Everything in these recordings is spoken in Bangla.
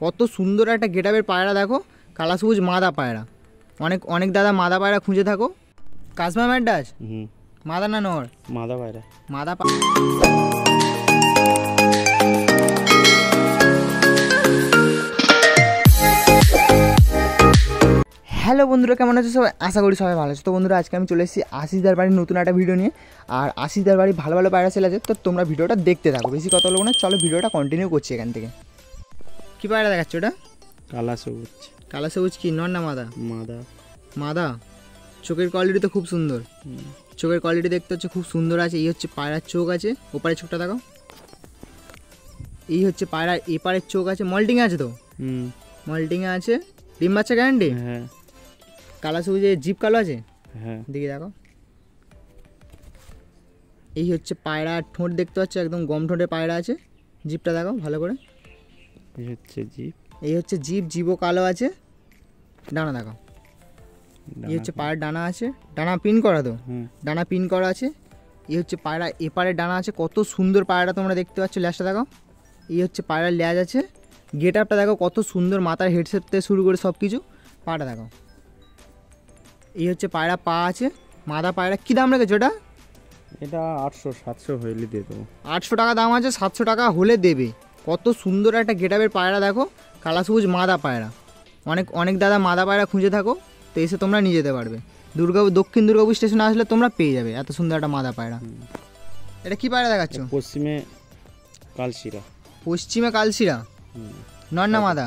কত সুন্দর একটা গেটআপের পায়রা দেখো, কালা সবুজ মাদা পায়রা। অনেক অনেক দাদা মাদা পায়রা খুঁজে থাকো। কাজমা ম্যাডাস মাদা না নর? মাদা পায়রা। মাদা হ্যালো বন্ধুরা, কেমন আছো সবাই? আশা করি সবাই ভালো আছো। তো বন্ধুরা, আজকে আমি চলে এসেছি আশিসদার বাড়ির নতুন একটা ভিডিও নিয়ে। আর আশিসদার বাড়ি ভালো ভালো পায়রা সেল আছে, তো তোমরা ভিডিওটা দেখতে থাকো। বেশি কথা বলবো না, চলো ভিডিওটা কন্টিনিউ করছি এখান থেকে। কী পায়রা দেখাচ্ছ ওটা? কালা সবুজ। কালা সবুজ কি নর না মাদা? মাদা। মাদা। চোখের কোয়ালিটি তো খুব সুন্দর, চোখের কোয়ালিটি দেখতে হচ্ছে খুব সুন্দর আছে। এই হচ্ছে পায়রার চোখ আছে, ওপারের চোখটা দেখো। এই হচ্ছে পায়রার এপারের চোখ আছে। মল্টিংয়ে আছে তো? মল্টিংয়ে আছে। ডিম বাচ্চা গ্যারান্টি? হ্যাঁ। কালা সবুজে জিপ কালো আছে? হ্যাঁ। দেখি দেখো। এই হচ্ছে পায়রার ঠোঁট দেখতে পাচ্ছ, একদম গম ঠোঁটের পায়রা আছে। জিপটা দেখো ভালো করে। এই হচ্ছে জিপ। এই হচ্ছে জিপ, জিপও কালো আছে। ডানা দেখো। এই হচ্ছে পায়রার ডানা আছে, ডানা পিন করা তো? ডানা পিন করা আছে। এই হচ্ছে পায়রা এপারে ডানা আছে। কত সুন্দর পায়রা তোমরা দেখতে পাচ্ছ। ল্যাজটা দেখো। এই হচ্ছে পায়রার ল্যাজ আছে। গেট আপটা দেখো কত সুন্দর, মাথার হেডসেট থেকে শুরু করে সব কিছু। পাটা দেখো। এই হচ্ছে পায়রা পা আছে, মাদা পায়রা। কী দাম রেখেছো ওটা? এটা 800-700 হইলে দিয়ে দেবো। 800 টাকা দাম আছে, 700 টাকা হলে দেবে। কত সুন্দর একটা গেটআপের পায়রা দেখো, কালা সবুজ মাদা পায়রা। অনেক অনেক দাদা মাদা পায়রা খুঁজে থাকো, তো এসে তোমরা নিয়ে যেতে পারবে। দক্ষিণ দুর্গাপুর স্টেশনে আসলে তোমরা পেয়ে যাবে এত সুন্দর একটা মাদা পায়রা। এটা কি পায়রা দেখাচ্ছ? পশ্চিমে কালশিরা। পশ্চিমে কালশিরা। নর না মাদা?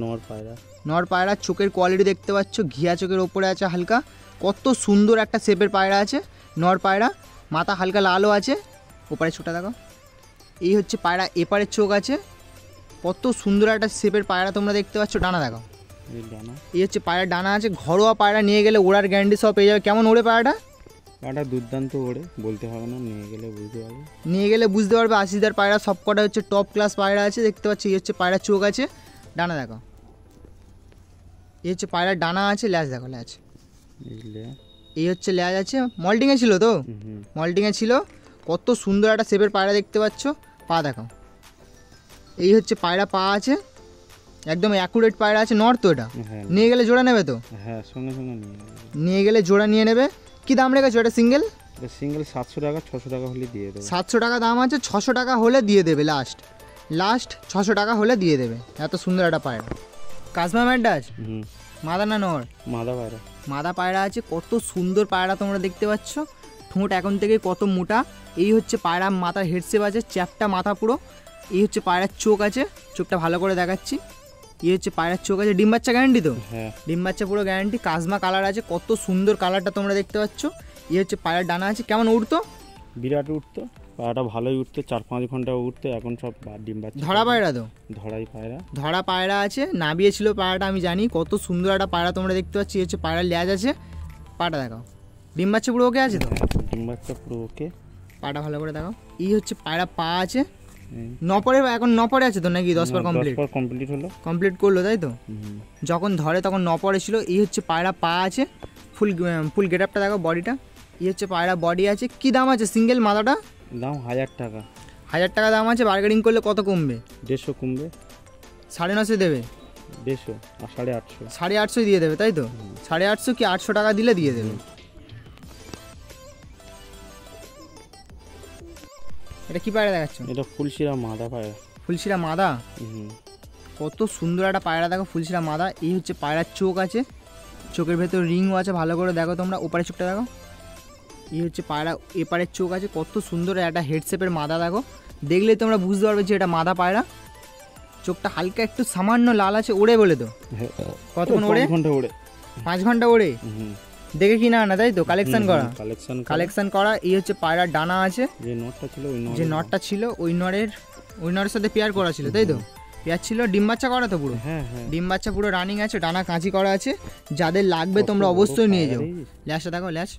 নর পায়রা। নর পায়রা। চোখের কোয়ালিটি দেখতে পাচ্ছ, ঘিয়া চোখের ওপরে আছে হালকা। কত সুন্দর একটা শেপের পায়রা আছে, নর পায়রা। মাথা হালকা লালও আছে। ওপারে চোখটা দেখো। এই হচ্ছে পায়রা এপারের চোখ আছে। কত সুন্দর একটা শেপের পায়রা তোমরা দেখতে পাচ্ছ। ডানা দেখো। এই হচ্ছে পায়রার ডানা আছে। ঘরোয়া পায়রা নিয়ে গেলে ওড়ার গ্যারান্টি সব পেয়ে যাবে। কেমন ওড়ে পায়রাটা? পায়রাটা দুর্দান্ত ওড়ে, বলতে হবে না, নিয়ে গেলে বুঝতে পারবে। নিয়ে গেলে বুঝতে পারবে। আশিসদার পায়রা সব কটা হচ্ছে টপ ক্লাস পায়রা আছে, দেখতে পাচ্ছি। এই হচ্ছে পায়রার চোখ আছে, ডানা দেখো। এই হচ্ছে পায়রার ডানা আছে, ল্যাজ দেখো, ল্যাজ। এই হচ্ছে ল্যাজ আছে। মল্টিংয়ে ছিল তো? মল্টিংয়ে ছিল। কত সুন্দর একটা শেপের পায়রা দেখতে পাচ্ছ। পা দেখো। এই হচ্ছে পায়রা পা আছে, একদম অ্যাকুরেট পায়রা আছে। নর তো এটা? নিয়ে গেলে জোড়া নেবে তো? হ্যাঁ, সঙ্গে সঙ্গে নিয়ে গেলে জোড়া নিয়ে নেবে। কি দাম রেখেছো এটা সিঙ্গেল? সিঙ্গেল 700 টাকা, 600 টাকা হলে দিয়ে দেবে। 700 টাকা দাম আছে, 600 টাকা হলে দিয়ে দেবে। লাস্ট 600 টাকা হলে দিয়ে দেবে। এত সুন্দর একটা পায়রা। কাজমা ম্যাডাস মাদা না নর? মাদা পায়রা। মাদা পায়রা আছে। কত সুন্দর পায়রা তোমরা দেখতে পাচ্ছ। ঠোঁট এখন থেকে কত মোটা। এই হচ্ছে পায়রা মাথার হেডসেপ আছে, চ্যাপটা মাথা পুরো। এই হচ্ছে পায়রার চোখ আছে, চোখটা ভালো করে দেখাচ্ছি। এই হচ্ছে পায়রার চোখ আছে। ডিম বাচ্চা গ্যারান্টি তো? হ্যাঁ, ডিম বাচ্চা পুরো গ্যারান্টি। কাজমা কালার আছে, কত সুন্দর কালারটা তোমরা দেখতে পাচ্ছ। এই হচ্ছে পায়রার ডানা আছে। কেমন উঠতো? বিরাট উঠতো পায়রাটা, ভালোই উঠতো, 4-5 ঘন্টা উঠতো। এখন সব ডিম বাচ্চা। ধরা পায়রা তো? ধরাই পায়রা। ধরা পায়রা আছে, নাবিয়েছিল পায়রাটা আমি জানি। কত সুন্দর একটা পায়রা তোমরা দেখতে পাচ্ছি। এই হচ্ছে পায়রার ল্যাজ আছে। পাটা দেখাও। ডিম বাচ্চা পুরো ওকে আছে তো? ডিম বাচ্চা পুরো ওকে। পাটা ভালো করে দেখাও। এই হচ্ছে পায়রা পা আছে। নপরে এখন নপরে আছে তো নাকি? 10 বার কমপ্লিট হলো, কমপ্লিট করলো তাই তো? যখন ধরে তখন নপরে ছিল। এই হচ্ছে পায়রা পা আছে। ফুল গেট আপটা দেখো, বডিটা। এই হচ্ছে পায়রা বডি আছে। কি দাম আছে সিঙ্গেল মাদাটা? দাম 1000 টাকা। 1000 টাকা দাম আছে। বার্গেনিং করলে কত কমবে? 150 কমবে। 950 দেবে? 150 আর 850। 850 দিয়ে দেবে তাই তো? 850 কি 800 টাকা দিলে দিয়ে দেবে। এটা কি পায়রা দেখাচ্ছ? এটা ফুলশিরা মাদা পায়রা। ফুলশিরা মাদা। কত সুন্দর একটা পায়রা দেখো, ফুলশিরা মাদা। এই হচ্ছে পায়রার চোখ আছে, চোখের ভেতর রিংও আছে। ভালো করে দেখো তোমরা, ওপারে চোখটা দেখো। এই হচ্ছে পায়রা এপারের চোখ আছে। কত সুন্দর একটা হেডশেপের মাদা দেখো, দেখলেই তোমরা বুঝতে পারবে যে এটা মাদা পায়রা। চোখটা হালকা একটু সামান্য লাল আছে। ওড়ে বলে তো? কতক্ষণ ওড়ে? 5 ঘন্টা ওড়ে। 5 ঘন্টা ওড়ে। দেখে কি না তাই তো? কালেকশন করা। এই হচ্ছে পায়রার ডানা আছে। যে নটটা ছিল ওই নরের সাথে পেয়ার করা ছিল তাই তো? পেয়ার ছিল। ডিম বাচ্চা করা তো পুরো? ডিম বাচ্চা পুরো রানিং আছে। ডানা কাঁচি করা আছে। যাদের লাগবে তোমরা অবশ্যই নিয়ে যাও। ল্যাজটা দেখো, ল্যাজ।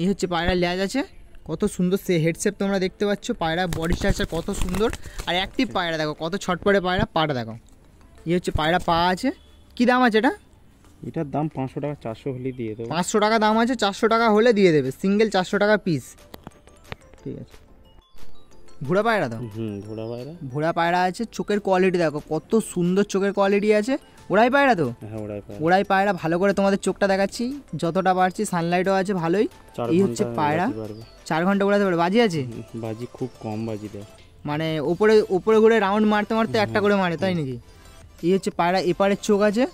এই হচ্ছে পায়রার ল্যাজ আছে। কত সুন্দর সে হেডশেপ তোমরা দেখতে পাচ্ছ। পায়রা বডি স্ট্রাকচার কত সুন্দর আর অ্যাক্টিভ পায়রা দেখো, কত ছটপটে পায়রা। পাটা দেখো। এই হচ্ছে পায়রা পা আছে। কি দাম আছে এটা? এটার দাম 500 টাকা, 400 হলে দিয়ে দেবো। 500 টাকা দাম আছে, 400 টাকা হলে দিয়ে দেবে। সিঙ্গেল 400 টাকা পিস। ঠিক আছে। ভুড়া পায়রা তো? ভুড়া পায়রা। ভুড়া পায়রা আছে, চোখের কোয়ালিটি দেখো কত সুন্দর চোখের কোয়ালিটি আছে। ওড়াই পায়রা তো? হ্যাঁ ওড়াই পায়রা। ওড়াই পায়রা, ভালো করে তোমাদের চোখটা দেখাচ্ছি যতটা পারছি, সানলাইটও আছে ভালোই। এই হচ্ছে পায়রা, 4 ঘন্টা উড়াতে পারবে। বাজি আছে? বাজি খুব কম বাজি দেয়, মানে ওপরে ওপরে ঘুরে রাউন্ড মারতে মারতে একটা করে মারে, তাই নাকি? এই হচ্ছে পায়রা, এপারের চোখ আছে,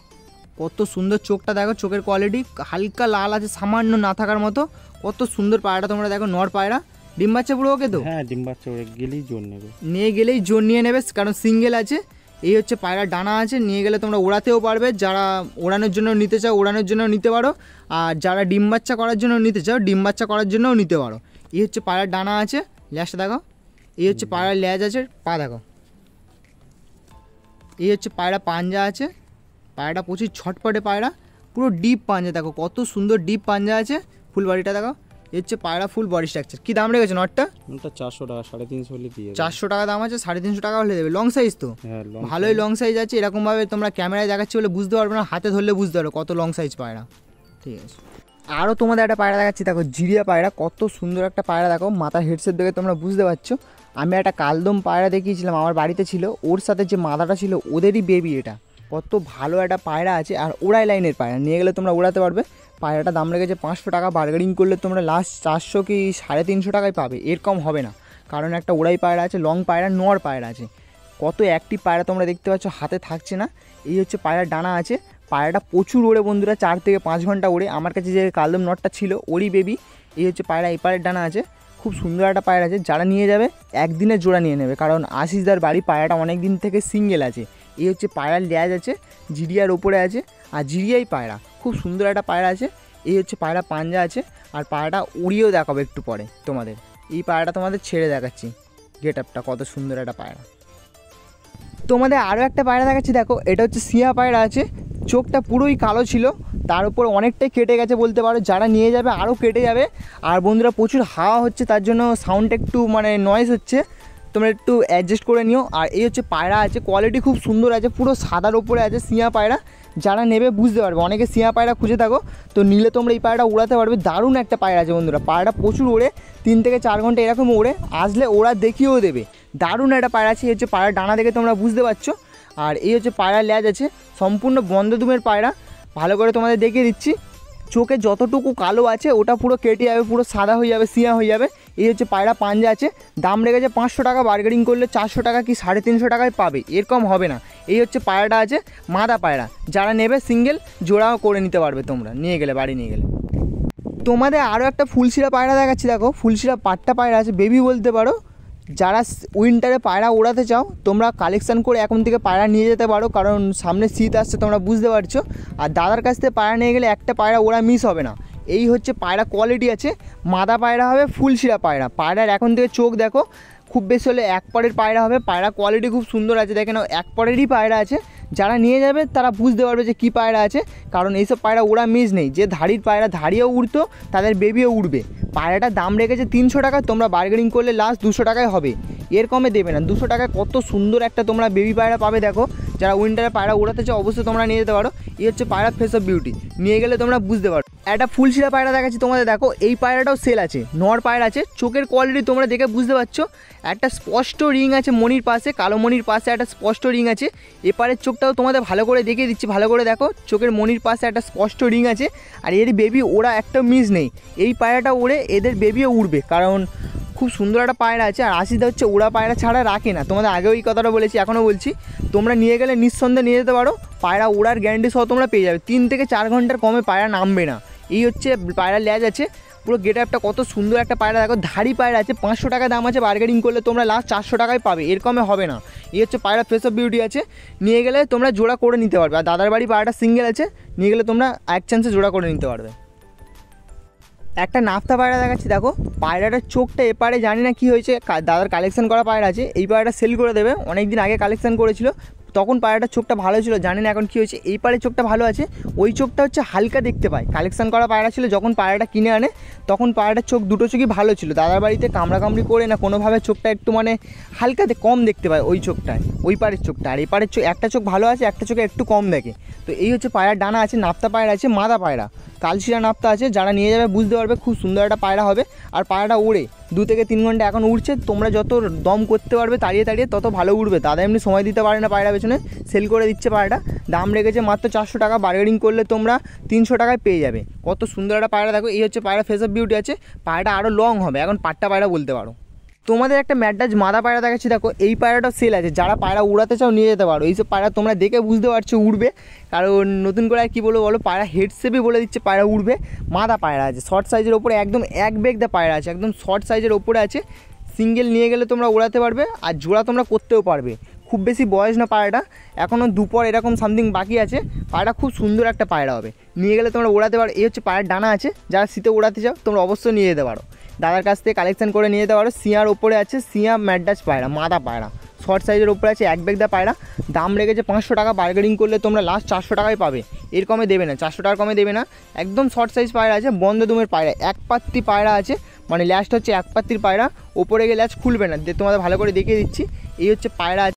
কত সুন্দর চোখটা দেখো, চোখের কোয়ালিটি হালকা লাল আছে সামান্য না থাকার মতো, কত সুন্দর পায়রাটা তোমরা দেখো। নর পায়রা, ডিম বাচ্চা পুরো ওকে তো? হ্যাঁ ডিম বাচ্চা ওরে গেলেই জোর নেবে, নিয়ে গেলেই জোর নিয়ে নেবে, কারণ সিঙ্গেল আছে। এই হচ্ছে পায়রা, ডানা আছে, নিয়ে গেলে তোমরা ওড়াতেও পারবে, যারা ওড়ানোর জন্য নিতে চাও ওড়ানোর জন্য নিতে পারো, আর যারা ডিম বাচ্চা করার জন্য নিতে চাও ডিম বাচ্চা করার জন্যও নিতে পারো। এই হচ্ছে পায়রার ডানা আছে, ল্যাজটা দেখো। এই হচ্ছে পায়রার ল্যাজ আছে, পা দেখো। এই হচ্ছে পায়রা পাঞ্জা আছে, পায়রাটা প্রচুর ছটপটে পায়রা, পুরো ডিপ পাঞ্জা দেখো, কত সুন্দর ডিপ পাঞ্জা আছে। ফুল বডিটা দেখো। এই হচ্ছে পায়রা ফুল বডি স্ট্রাকচার। কী দাম রেখেছে নটটা? 400 টাকা, 350 হলে দিয়ে 400 টাকা দাম আছে, 350 টাকা হলে দেবে। লং সাইজ তো? হ্যাঁ ভালোই লং সাইজ আছে। এরকমভাবে তোমরা ক্যামেরায় দেখাচ্ছি বলে বুঝতে পারবে না, হাতে ধরলে বুঝতে পারো কত লং সাইজ পায়রা। ঠিক আছে, আরও তোমাদের একটা পায়রা দেখাচ্ছি দেখো, জিরিয়া পায়রা, কত সুন্দর একটা পায়রা দেখো, মাথার হেডসেট দেখে তোমরা বুঝতে পারছো। আমি একটা কালদম পায়রা দেখিয়েছিলাম, আমার বাড়িতে ছিল, ওর সাথে যে মাদাটা ছিল ওদেরই বেবি এটা। কত ভালো একটা পায়রা আছে, আর ওড়াই লাইনের পায়রা, নিয়ে গেলে তোমরা ওড়াতে পারবে। পায়রাটা দাম লেগেছে 500 টাকা, বার্গেনিং করলে তোমরা লাস্ট 400 কি 350 টাকায় পাবে, এর কম হবে না। কারণ একটা ওড়াই পায়রা আছে, লং পায়রা, নর পায়রা আছে, কত অ্যাক্টিভ পায়রা তোমরা দেখতে পাচ্ছ, হাতে থাকছে না। এই হচ্ছে পায়রার ডানা আছে, পায়রাটা প্রচুর ওড়ে বন্ধুরা, 4 থেকে 5 ঘন্টা ওড়ে। আমার কাছে যে কালদম নটটা ছিল ওরই বেবি। এই হচ্ছে পায়রা, এই পায়রার ডানা আছে, খুব সুন্দর একটা পায়রা আছে। যারা নিয়ে যাবে একদিনের জোড়া নিয়ে নেবে, কারণ আশিসদার বাড়ি পায়রাটা অনেক দিন থেকে সিঙ্গেল আছে। এই হচ্ছে পায়রার ল্যাজ আছে, জিরিয়ার ওপরে আছে, আর জিরিয়াই পায়রা, খুব সুন্দর একটা পায়রা আছে। এই হচ্ছে পায়রা পাঞ্জা আছে, আর পায়রাটা উড়িয়েও দেখাবো একটু পরে তোমাদের। এই পায়রাটা তোমাদের ছেড়ে দেখাচ্ছি, গেট আপটা কত সুন্দর একটা পায়রা। তোমাদের আরও একটা পায়রা দেখাচ্ছি দেখো, এটা হচ্ছে সিয়া পায়রা আছে, চোখটা পুরোই কালো ছিল, তার উপর অনেকটাই কেটে গেছে বলতে পারো। যারা নিয়ে যাবে আরও কেটে যাবে। আর বন্ধুরা প্রচুর হাওয়া হচ্ছে, তার জন্য সাউন্ডটা একটু মানে নয়েজ হচ্ছে, তোমরা একটু অ্যাডজাস্ট করে নিও। আর এই হচ্ছে পায়রা আছে, কোয়ালিটি খুব সুন্দর আছে, পুরো সাদার ওপরে আছে, সিয়া পায়রা। যারা নেবে বুঝতে পারবে, অনেকে সিয়া পায়রা খুঁজে থাকো, তো নিলে তোমরা এই পায়রাটা উড়াতে পারবে। দারুণ একটা পায়রা আছে বন্ধুরা, পায়রাটা প্রচুর ওড়ে, 3 থেকে 4 ঘন্টা এরকম ওড়ে, আসলে ওরা দেখিয়েও দেবে। দারুণ একটা পায়রা আছে। এই হচ্ছে পায়রার ডানা দেখে তোমরা বুঝতে পারছো। আর এই হচ্ছে পায়রার ল্যাজ আছে, সম্পূর্ণ বন্ধ দুমের পায়রা, ভালো করে তোমাদের দেখিয়ে দিচ্ছি। চোখে যতটুকু কালো আছে ওটা পুরো কেটে যাবে, পুরো সাদা হয়ে যাবে, সিয়া হয়ে যাবে। এই হচ্ছে পায়রা পাঞ্জা আছে, দাম লেগেছে 500 টাকা, বার্গেনিং করলে 400 টাকা কি 350 টাকায় পাবে, এর কম হবে না। এই হচ্ছে পায়রাটা আছে, মাদা পায়রা, যারা নেবে সিঙ্গেল জোড়াও করে নিতে পারবে তোমরা নিয়ে গেলে, বাড়ি নিয়ে গেলে। তোমাদের আরও একটা ফুলশিরা পায়রা দেখাচ্ছি দেখো, ফুলশিরা পাট্টা পায়রা আছে, বেবি বলতে পারো। যারা উইন্টারে পায়রা ওড়াতে চাও তোমরা কালেকশান করে এখন থেকে পায়রা নিয়ে যেতে পারো, কারণ সামনে শীত আসছে তোমরা বুঝতে পারছো। আর দাদার কাছ থেকে পায়রা নিয়ে গেলে একটা পায়রা ওরা মিস হবে না। এই হচ্ছে পায়রা কোয়ালিটি আছে, মাদা পায়রা হবে, ফুলশিরা পায়রা। পায়রার এখন থেকে চোখ দেখো, খুব বেশি হলে 1 পরের পায়রা হবে। পায়রা কোয়ালিটি খুব সুন্দর আছে, দেখে নাও 1 পরেরই পায়রা আছে। যারা নিয়ে যাবে তারা বুঝতে পারবে যে কী পায়রা আছে, কারণ এইসব পায়রা ওরা মিস নেই। যে ধাড়ির পায়রা ধাড়িও উড়তো, তাদের বেবিও উড়বে। পায়রাটার দাম রেখেছে 300 টাকা, তোমরা বার্গেনিং করলে লাস্ট 200 টাকায় হবে, এর কমে দেবে না। 200 টাকায় কত সুন্দর একটা তোমরা বেবি পায়রা পাবে দেখো। যারা উইন্টারে পায়রা ওড়াতে চাও অবশ্যই তোমরা নিয়ে যেতে পারো। এই হচ্ছে পায়রা ফেস অফ বিউটি, নিয়ে গেলে তোমরা বুঝতে পারো। একটা ফুলশিরা পায়রা দেখাচ্ছি তোমাদের দেখো, এই পায়রাটাও সেল আছে, নর পায়রা আছে, চোখের কোয়ালিটি তোমরা দেখে বুঝতে পারছো। একটা স্পষ্ট রিং আছে মনির পাশে, কালো মনির পাশে একটা স্পষ্ট রিং আছে। এপারের চোখটাও তোমাদের ভালো করে দেখিয়ে দিচ্ছি, ভালো করে দেখো, চোখের মনির পাশে একটা স্পষ্ট রিং আছে। আর এর বেবি ওরা একটা মিস নেই, এই পায়রাটা ওড়ে, এদের বেবিও উড়বে, কারণ খুব সুন্দর একটা পায়রা আছে। আর আশিসদা হচ্ছে ওড়া পায়রা ছাড়া রাখে না, তোমাদের আগেও এই কথাটা বলেছি, এখনও বলছি, তোমরা নিয়ে গেলে নিঃসন্দেহে নিয়ে যেতে পারো। পায়রা ওড়ার গ্যারান্টি সহ তোমরা পেয়ে যাবে, 3 থেকে 4 ঘন্টার কমে পায়রা নামবে না। এই হচ্ছে পায়রার ল্যাজ আছে, পুরো গেট আপটা কত সুন্দর একটা পায়রা দেখো, ধাড়ি পায়রা আছে, 500 টাকা দাম আছে, বার্গেনিং করলে তোমরা লাস্ট 400 টাকায় পাবে, এর কমে হবে না। এই হচ্ছে পায়রা ফেস অফ বিউটি আছে, নিয়ে গেলে তোমরা জোড়া করে নিতে পারবে। আর দাদার বাড়ি পায়রাটা সিঙ্গেল আছে, নিয়ে গেলে তোমরা এক চান্সে জোড়া করে নিতে পারবে। একটা নাফতা পায়রা দেখাচ্ছি দেখো, পায়রাটার চোখটা এপারে জানি না কি হয়েছে, দাদার কালেকশন করা পায়রা আছে, এই পায়রাটা সেল করে দেবে, অনেক দিন আগে কালেকশন করেছিল, তখন পায়রাটার চোখটা ভালো ছিল, জানি না এখন কী হয়েছে। এই পাড়ের চোখটা ভালো আছে, ওই চোখটা হচ্ছে হালকা দেখতে পায়, কালেকশন করা পায়রা ছিল, যখন পায়রাটা কিনে আনে তখন পায়রাটার চোখ দুটো চোখই ভালো ছিল, দাদার বাড়িতে কামড়াকামড়ি করে না কোনোভাবে চোখটা একটু মানে হালকাতে কম দেখতে পায় ওই চোখটায়, ওই পাড়ের চোখটা। আর এই পাড়ের চোখ একটা চোখ ভালো আছে, একটা চোখে একটু কম দেখে। তো এই হচ্ছে পায়রার ডানা আছে, নাপ্তা পায়রা আছে, মাদা পায়রা, কালশিরা নাপ্তা আছে, যারা নিয়ে যাবে বুঝতে পারবে খুব সুন্দর একটা পায়রা হবে। আর পায়রাটা ওড়ে 2 থেকে 3 ঘন্টা এখন উড়ছে, তোমরা যত দম করতে পারবে তাড়িয়ে তাড়িয়ে তত ভালো উড়বে। দাদা এমনি সময় দিতে পারে না পায়রা পেছনে, সেল করে দিচ্ছে পায়রাটা। দাম রেখেছে মাত্র 400 টাকা, বার্গেনিং করলে তোমরা 300 টাকায় পেয়ে যাবে। কত সুন্দর একটা পায়রা দেখো, এই হচ্ছে পায়রা ফেস অফ বিউটি আছে। পায়রাটা আরও লং হবে, এখন পাট্টা পায়রা বলতে পারো। তোমাদের একটা ম্যাড্রাস মাদা পায়রা দেখাচ্ছি, দেখো এই পায়রাটা সেল আছে, যারা পায়রা উড়াতে চাও নিয়ে যেতে পারো। এইসব পায়রা তোমরা দেখে বুঝতে পারছো উড়বে, কারণ নতুন করে আর কী বলবো বলো, পায়রা হেড শেপে বলে দিচ্ছে পায়রা উড়বে। মাদা পায়রা আছে, শর্ট সাইজের ওপরে একদম এক বেগদা পায়রা আছে, একদম শর্ট সাইজের ওপরে আছে। সিঙ্গেল নিয়ে গেলে তোমরা উড়াতে পারবে, আর জোড়া তোমরা করতেও পারবে। খুব বেশি বয়স না পায়রাটা, এখনও দুপর এরকম সামথিং বাকি আছে। পায়রা খুব সুন্দর একটা পায়রা হবে, নিয়ে গেলে তোমরা ওড়াতে পারো। এই হচ্ছে পায়রার ডানা আছে, যারা শীতে ওড়াতে চাও তোমরা অবশ্যই নিয়ে যেতে পারো, দাদার কাছ থেকে কালেকশন করে নিয়ে যেতে পারো। সিয়ার ওপরে আছে, সিয়া ম্যাড্রাস পায়রা, মাদা পায়রা, শর্ট সাইজের ওপরে আছে, এক বেগদা পায়রা। দাম রেখেছে 500 টাকা, বার্গেনিং করলে তোমরা লাস্ট 400 টাকায় পাবে, এর কমে দেবে না, 400 টাকার কমে দেবে না। একদম শর্ট সাইজ পায়রা আছে, বন্ধ দুমের পায়রা, এক পাত্তি পায়রা আছে, মানে লাস্ট হচ্ছে এক পাত্তির পায়রা, ওপরে গেলে আজ খুলবে না, তোমাদের ভালো করে দেখিয়ে দিচ্ছি। এই হচ্ছে পায়রা আছে।